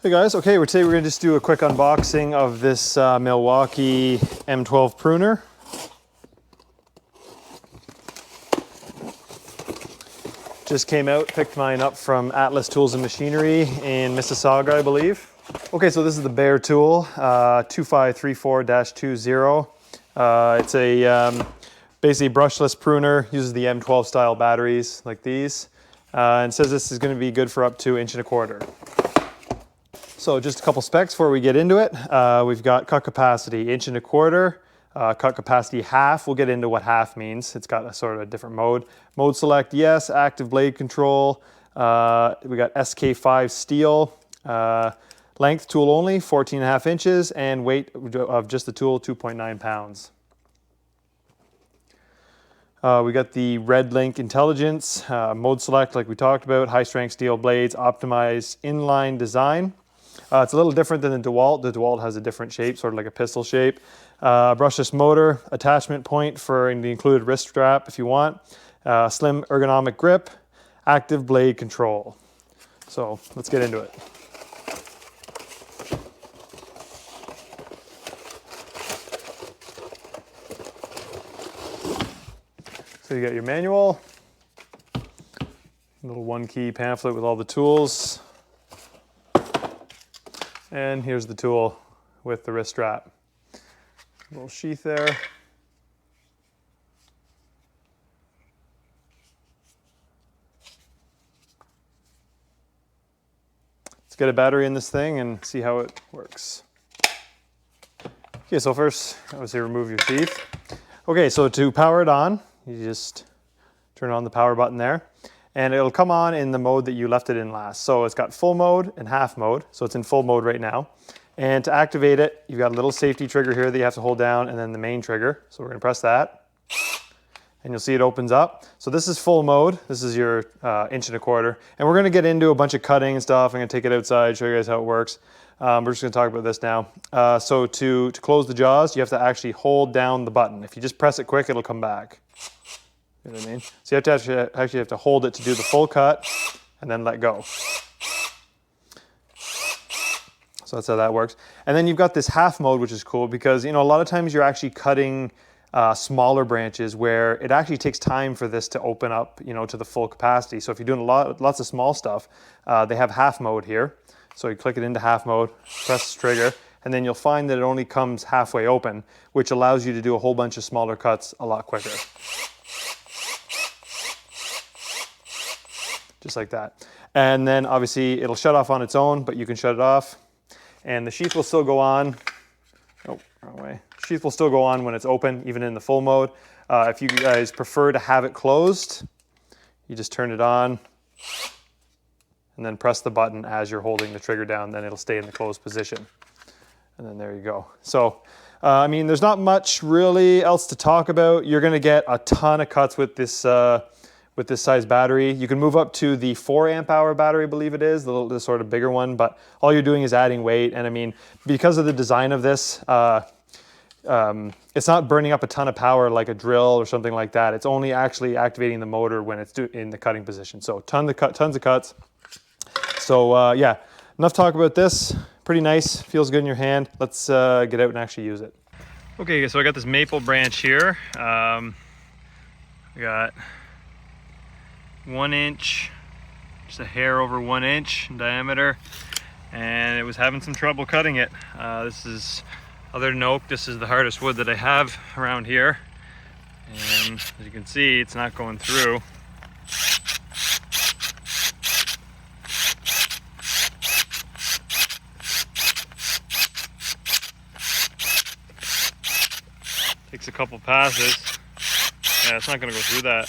Hey guys, okay, today we're going to just do a quick unboxing of this Milwaukee M12 Pruner. Just came out, picked mine up from Atlas Tools and Machinery in Mississauga, I believe. Okay, so this is the Bear tool, 2534-20. It's a basically brushless pruner, uses the M12 style batteries like these, and says this is going to be good for up to 1.25 inches. So just a couple specs before we get into it. We've got cut capacity 1.25 inches, cut capacity half. We'll get into what half means. It's got a sort of a different mode. Mode select, yes. Active blade control. We got SK5 steel. Length tool only, 14.5 inches, and weight of just the tool, 2.9 pounds. We got the Red Link Intelligence, mode select like we talked about, high strength steel blades, optimized inline design. It's a little different than the DeWalt. The DeWalt has a different shape, sort of like a pistol shape. Brushless motor, attachment point for the included wrist strap if you want. Slim ergonomic grip, active blade control. So let's get into it. So you got your manual, little one key pamphlet with all the tools. And here's the tool with the wrist strap. Little sheath there. Let's get a battery in this thing and see how it works. Okay, so first, obviously remove your sheath. Okay, so to power it on, you just turn on the power button there. And it'll come on in the mode that you left it in last. So it's got full mode and half mode. So it's in full mode right now. And to activate it, you've got a little safety trigger here that you have to hold down, and then the main trigger. So we're gonna press that. And you'll see it opens up. So this is full mode. This is your 1.25 inches. And we're gonna get into a bunch of cutting and stuff. I'm gonna take it outside, show you guys how it works. We're just gonna talk about this now. So to close the jaws, you have to actually hold down the button. If you just press it quick, it'll come back. You know what I mean? So you have to actually have to hold it to do the full cut and then let go. So that's how that works. And then you've got this half mode, which is cool because, you know, a lot of times you're actually cutting smaller branches where it actually takes time for this to open up, you know, to the full capacity. So if you're doing lots of small stuff, they have half mode here. So you click it into half mode, press the trigger, and then you'll find that it only comes halfway open, which allows you to do a whole bunch of smaller cuts a lot quicker. Just like that. And then obviously it'll shut off on its own, but you can shut it off. And the sheath will still go on. Oh, wrong way. Sheath will still go on when it's open, even in the full mode. If you guys prefer to have it closed, you just turn it on and then press the button as you're holding the trigger down, then it'll stay in the closed position. And then there you go. So, I mean, there's not much really else to talk about. You're gonna get a ton of cuts with this size battery. You can move up to the 4 amp hour battery, I believe it is, the sort of bigger one, but all you're doing is adding weight. And I mean, because of the design of this, it's not burning up a ton of power like a drill or something like that. It's only actually activating the motor when it's in the cutting position. So tons of cuts. So yeah, enough talk about this. Pretty nice, feels good in your hand. Let's get out and actually use it. Okay, so I got this maple branch here. I got 1 inch, just a hair over 1 inch in diameter, and it was having some trouble cutting it. This is, other than oak, this is the hardest wood that I have around here, and as you can see, it's not going through. Takes a couple passes. Yeah, it's not going to go through that.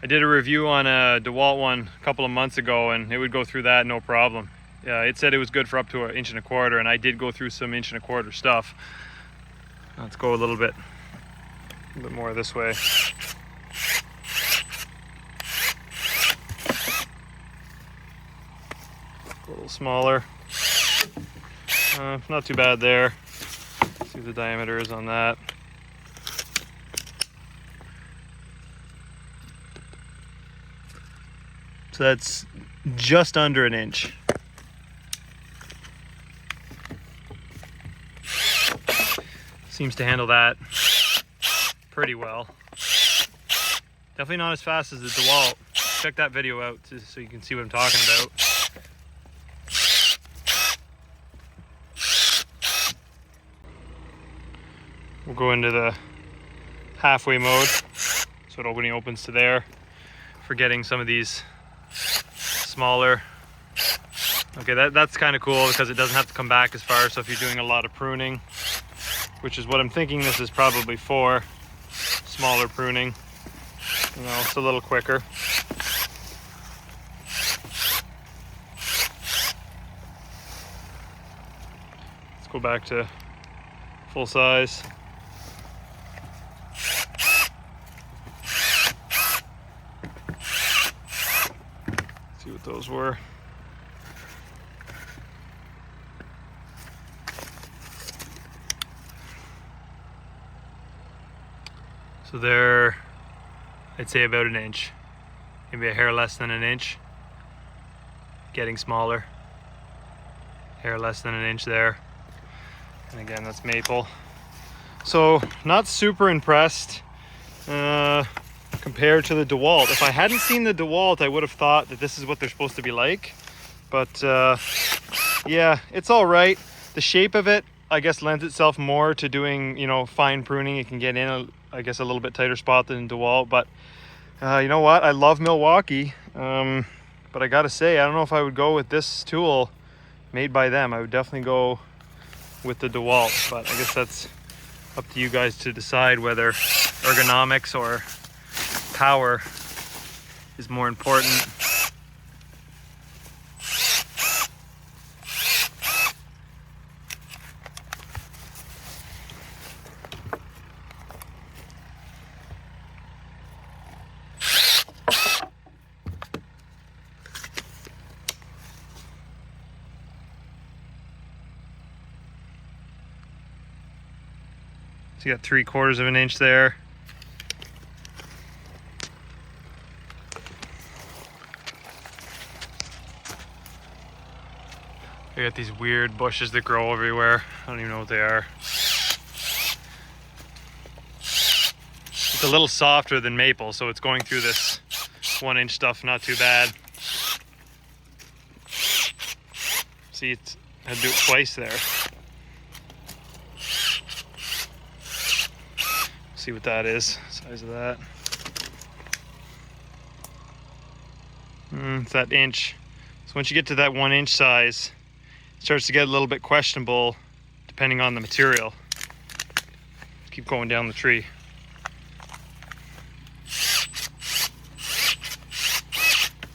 I did a review on a DeWalt one a couple of months ago, and it would go through that no problem. It said it was good for up to 1.25 inches, and I did go through some 1.25 inch stuff. Let's go a little bit more this way. Go a little smaller. Not too bad there. See what the diameter is on that. So that's just under an inch. Seems to handle that pretty well. Definitely not as fast as the DeWalt. Check that video out so you can see what I'm talking about. We'll go into the halfway mode, so it only opens to there. For getting some of these smaller. Okay, that's kind of cool because it doesn't have to come back as far. So if you're doing a lot of pruning, which is what I'm thinking this is probably for, smaller pruning, you know, it's a little quicker. Let's go back to full size. See what those were. So they're, I'd say about an inch, maybe a hair less than an inch. Getting smaller, hair less than an inch there. And again, that's maple. So not super impressed compared to the DeWalt. If I hadn't seen the DeWalt, I would have thought that this is what they're supposed to be like. But yeah, it's all right. The shape of it, I guess, lends itself more to doing, you know, fine pruning. It can get in, I guess, a little bit tighter spot than DeWalt. But you know what? I love Milwaukee. But I gotta say, I don't know if I would go with this tool made by them. I would definitely go with the DeWalt. But I guess that's up to you guys to decide whether ergonomics or power is more important. So you got 3/4 of an inch there. I got these weird bushes that grow everywhere. I don't even know what they are. It's a little softer than maple, so it's going through this 1-inch stuff not too bad. See, it's, I had to do it twice there. See what that is, size of that. It's that inch. So once you get to that 1-inch size, it starts to get a little bit questionable depending on the material. Keep going down the tree.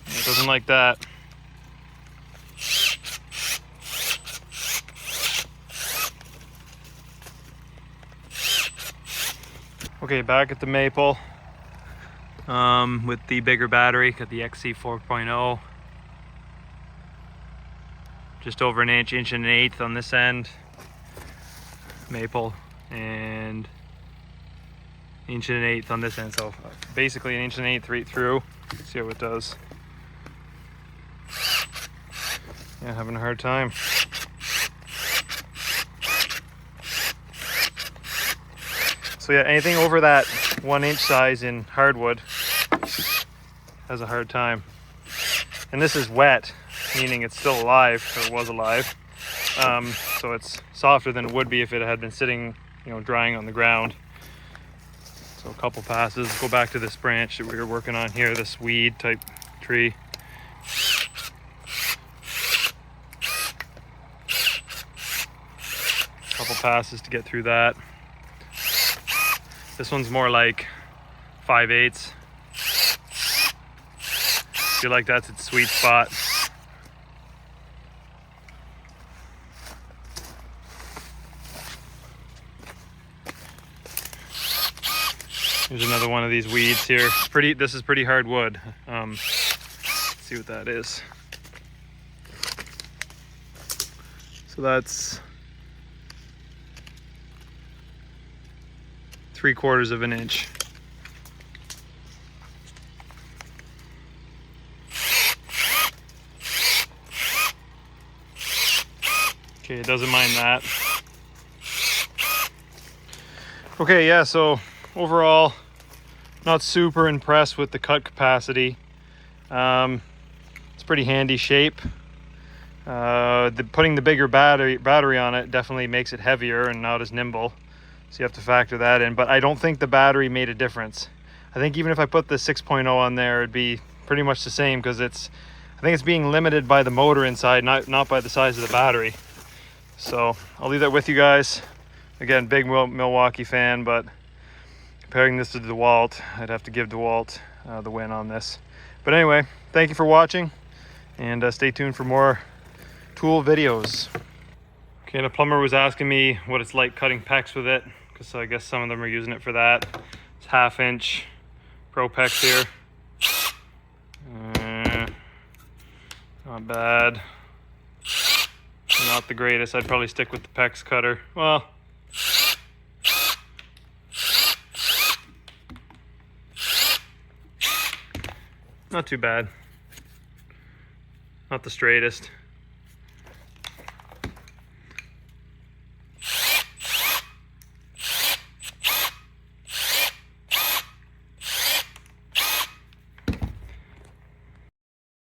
It doesn't like that. Okay, back at the maple with the bigger battery. Got the XC 4.0. Just over an inch, inch and an eighth on this end. Maple, and inch and an eighth on this end. So basically an inch and an eighth right through. Let's see how it does. Yeah, having a hard time. So yeah, anything over that 1-inch size in hardwood has a hard time. And this is wet, meaning it's still alive, or was alive. So it's softer than it would be if it had been sitting, you know, drying on the ground. So a couple passes. Go back to this branch that we were working on here, this weed type tree. Couple passes to get through that. This one's more like 5/8. Feel like that's its sweet spot. Here's another one of these weeds here. This is pretty hard wood. Let's see what that is. So that's 3/4 of an inch. Okay, it doesn't mind that. Okay, yeah, so overall, not super impressed with the cut capacity. It's pretty handy shape. Putting the bigger battery on it definitely makes it heavier and not as nimble. So you have to factor that in. But I don't think the battery made a difference. I think even if I put the 6.0 on there, it'd be pretty much the same because I think it's being limited by the motor inside, not by the size of the battery. So I'll leave that with you guys. Again, big Milwaukee fan, but comparing this to DeWalt, I'd have to give DeWalt the win on this. But anyway, thank you for watching, and stay tuned for more tool videos. Okay, and a plumber was asking me what it's like cutting pecs with it, because I guess some of them are using it for that. It's 1/2 inch Pro pecs here. Not bad. Not the greatest. I'd probably stick with the pecs cutter. Well, not too bad. Not the straightest.